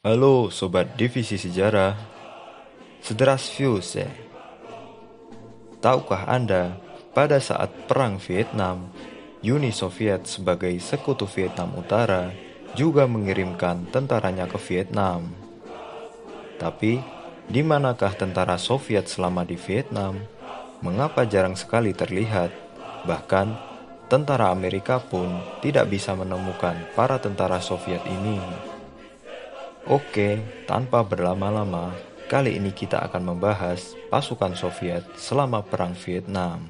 Halo Sobat Divisi Sejarah, Sederas Fuse. Tahukah Anda, pada saat Perang Vietnam, Uni Soviet sebagai sekutu Vietnam Utara juga mengirimkan tentaranya ke Vietnam. Tapi, di manakah tentara Soviet selama di Vietnam? Mengapa jarang sekali terlihat? Bahkan, tentara Amerika pun tidak bisa menemukan para tentara Soviet ini. Oke, tanpa berlama-lama, kali ini kita akan membahas pasukan Soviet selama Perang Vietnam.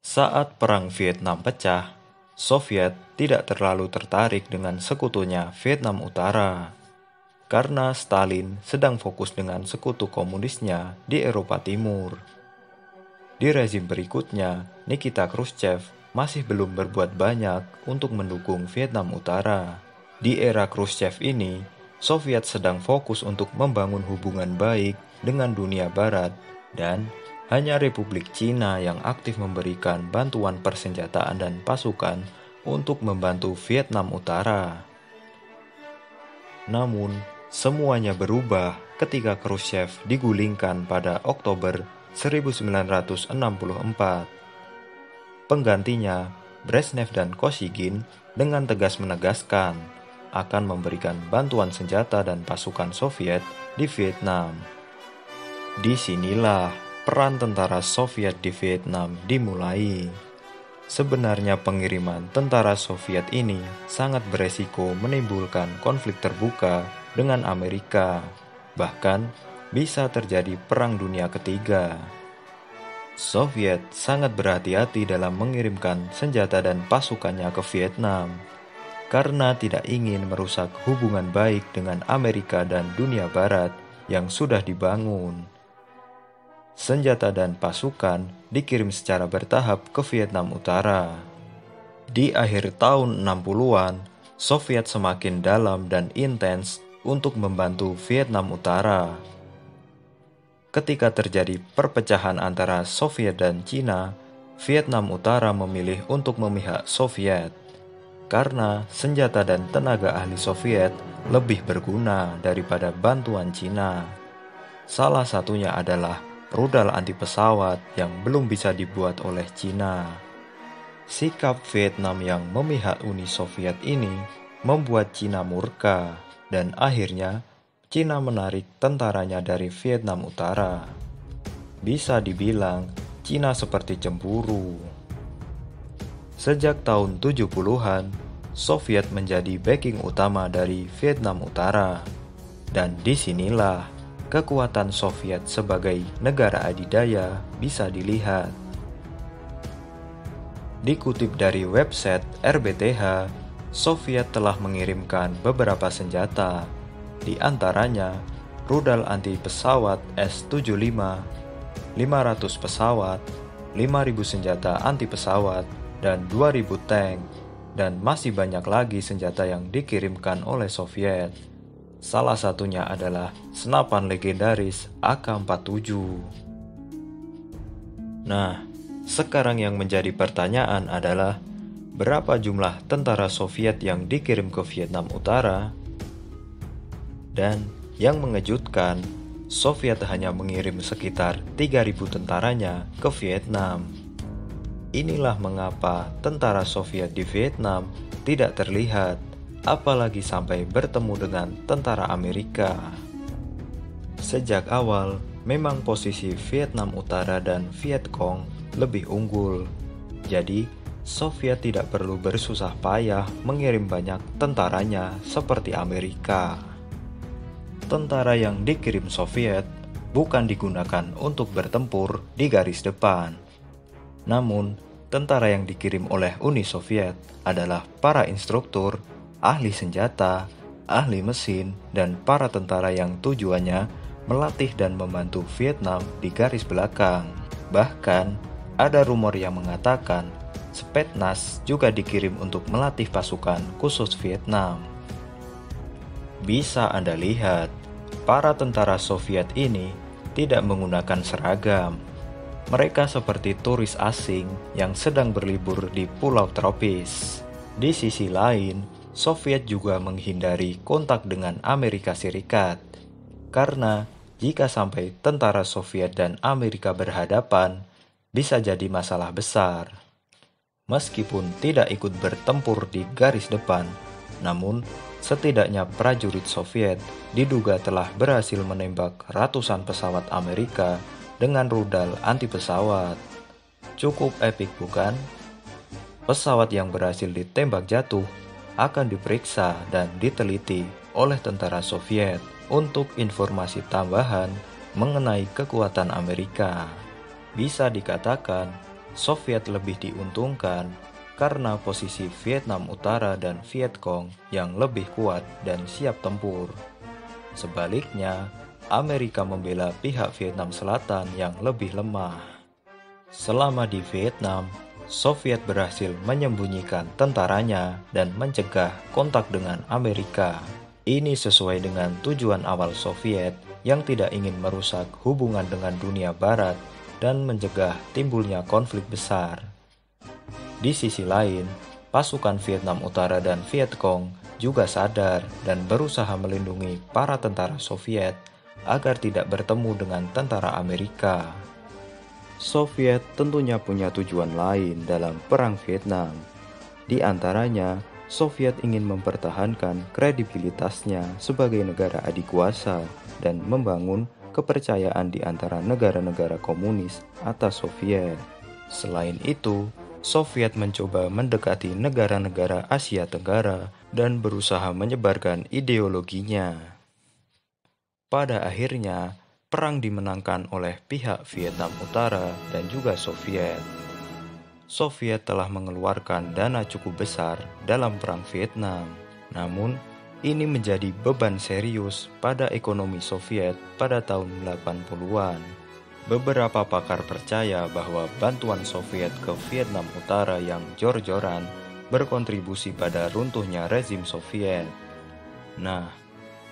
Saat Perang Vietnam pecah, Soviet tidak terlalu tertarik dengan sekutunya Vietnam Utara, karena Stalin sedang fokus dengan sekutu komunisnya di Eropa Timur. Di rezim berikutnya, Nikita Khrushchev masih belum berbuat banyak untuk mendukung Vietnam Utara. Di era Khrushchev ini, Soviet sedang fokus untuk membangun hubungan baik dengan dunia barat, dan hanya Republik Cina yang aktif memberikan bantuan persenjataan dan pasukan untuk membantu Vietnam Utara. Namun, semuanya berubah ketika Khrushchev digulingkan pada Oktober 1964. Penggantinya, Brezhnev dan Kosygin dengan tegas menegaskan akan memberikan bantuan senjata dan pasukan Soviet di Vietnam. Disinilah peran tentara Soviet di Vietnam dimulai. Sebenarnya pengiriman tentara Soviet ini sangat beresiko menimbulkan konflik terbuka dengan Amerika, bahkan bisa terjadi Perang Dunia Ketiga. Soviet sangat berhati-hati dalam mengirimkan senjata dan pasukannya ke Vietnam, karena tidak ingin merusak hubungan baik dengan Amerika dan dunia barat yang sudah dibangun. Senjata dan pasukan dikirim secara bertahap ke Vietnam Utara. Di akhir tahun 60-an, Soviet semakin dalam dan intens untuk membantu Vietnam Utara. Ketika terjadi perpecahan antara Soviet dan Cina, Vietnam Utara memilih untuk memihak Soviet, karena senjata dan tenaga ahli Soviet lebih berguna daripada bantuan Cina. Salah satunya adalah rudal anti pesawat yang belum bisa dibuat oleh Cina. Sikap Vietnam yang memihak Uni Soviet ini membuat Cina murka, dan akhirnya Cina menarik tentaranya dari Vietnam Utara. Bisa dibilang Cina seperti cemburu. Sejak tahun 70-an, Soviet menjadi backing utama dari Vietnam Utara, dan disinilah kekuatan Soviet sebagai negara adidaya bisa dilihat. Dikutip dari website RBTH, Soviet telah mengirimkan beberapa senjata, di antaranya rudal anti pesawat S-75, 500 pesawat, 5.000 senjata anti pesawat, dan 2.000 tank, dan masih banyak lagi senjata yang dikirimkan oleh Soviet. Salah satunya adalah senapan legendaris AK-47. Nah, sekarang yang menjadi pertanyaan adalah, berapa jumlah tentara Soviet yang dikirim ke Vietnam Utara? Dan yang mengejutkan, Soviet hanya mengirim sekitar 3.000 tentaranya ke Vietnam. Inilah mengapa tentara Soviet di Vietnam tidak terlihat, apalagi sampai bertemu dengan tentara Amerika. Sejak awal, memang posisi Vietnam Utara dan Viet Cong lebih unggul. Jadi, Soviet tidak perlu bersusah payah mengirim banyak tentaranya seperti Amerika. Tentara yang dikirim Soviet bukan digunakan untuk bertempur di garis depan. Namun, tentara yang dikirim oleh Uni Soviet adalah para instruktur, ahli senjata, ahli mesin, dan para tentara yang tujuannya melatih dan membantu Vietnam di garis belakang. Bahkan, ada rumor yang mengatakan Spetsnaz juga dikirim untuk melatih pasukan khusus Vietnam. Bisa Anda lihat, Para tentara Soviet ini tidak menggunakan seragam. Mereka seperti turis asing yang sedang berlibur di pulau tropis. Di sisi lain, Soviet juga menghindari kontak dengan Amerika Serikat. Karena jika sampai tentara Soviet dan Amerika berhadapan, bisa jadi masalah besar. Meskipun tidak ikut bertempur di garis depan, namun setidaknya prajurit Soviet diduga telah berhasil menembak ratusan pesawat Amerika dengan rudal anti pesawat. Cukup epik bukan? Pesawat yang berhasil ditembak jatuh akan diperiksa dan diteliti oleh tentara Soviet untuk informasi tambahan mengenai kekuatan Amerika. Bisa dikatakan, Soviet lebih diuntungkan karena posisi Vietnam Utara dan Vietcong yang lebih kuat dan siap tempur. Sebaliknya, Amerika membela pihak Vietnam Selatan yang lebih lemah. Selama di Vietnam, Soviet berhasil menyembunyikan tentaranya dan mencegah kontak dengan Amerika. Ini sesuai dengan tujuan awal Soviet yang tidak ingin merusak hubungan dengan dunia Barat dan mencegah timbulnya konflik besar. Di sisi lain, pasukan Vietnam Utara dan Vietcong juga sadar dan berusaha melindungi para tentara Soviet agar tidak bertemu dengan tentara Amerika. Soviet tentunya punya tujuan lain dalam Perang Vietnam. Di antaranya, Soviet ingin mempertahankan kredibilitasnya sebagai negara adikuasa dan membangun kepercayaan di antara negara-negara komunis atas Soviet. Selain itu, Soviet mencoba mendekati negara-negara Asia Tenggara dan berusaha menyebarkan ideologinya. Pada akhirnya, perang dimenangkan oleh pihak Vietnam Utara dan juga Soviet. Soviet telah mengeluarkan dana cukup besar dalam Perang Vietnam. Namun, ini menjadi beban serius pada ekonomi Soviet pada tahun 80-an. Beberapa pakar percaya bahwa bantuan Soviet ke Vietnam Utara yang jor-joran berkontribusi pada runtuhnya rezim Soviet. Nah,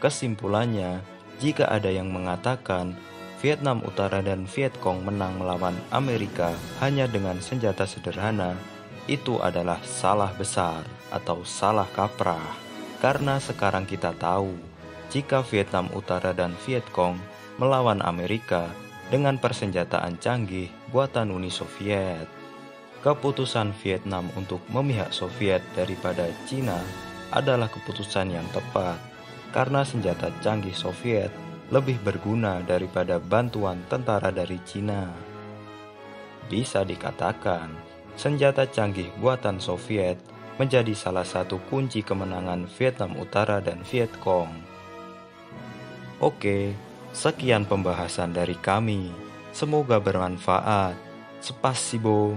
kesimpulannya, jika ada yang mengatakan Vietnam Utara dan Vietcong menang melawan Amerika hanya dengan senjata sederhana, itu adalah salah besar atau salah kaprah. Karena sekarang kita tahu, jika Vietnam Utara dan Vietcong melawan Amerika dengan persenjataan canggih buatan Uni Soviet, keputusan Vietnam untuk memihak Soviet daripada Cina adalah keputusan yang tepat, karena senjata canggih Soviet lebih berguna daripada bantuan tentara dari Cina. Bisa dikatakan, senjata canggih buatan Soviet menjadi salah satu kunci kemenangan Vietnam Utara dan Vietcong. Oke, sekian pembahasan dari kami. Semoga bermanfaat. Spasibo.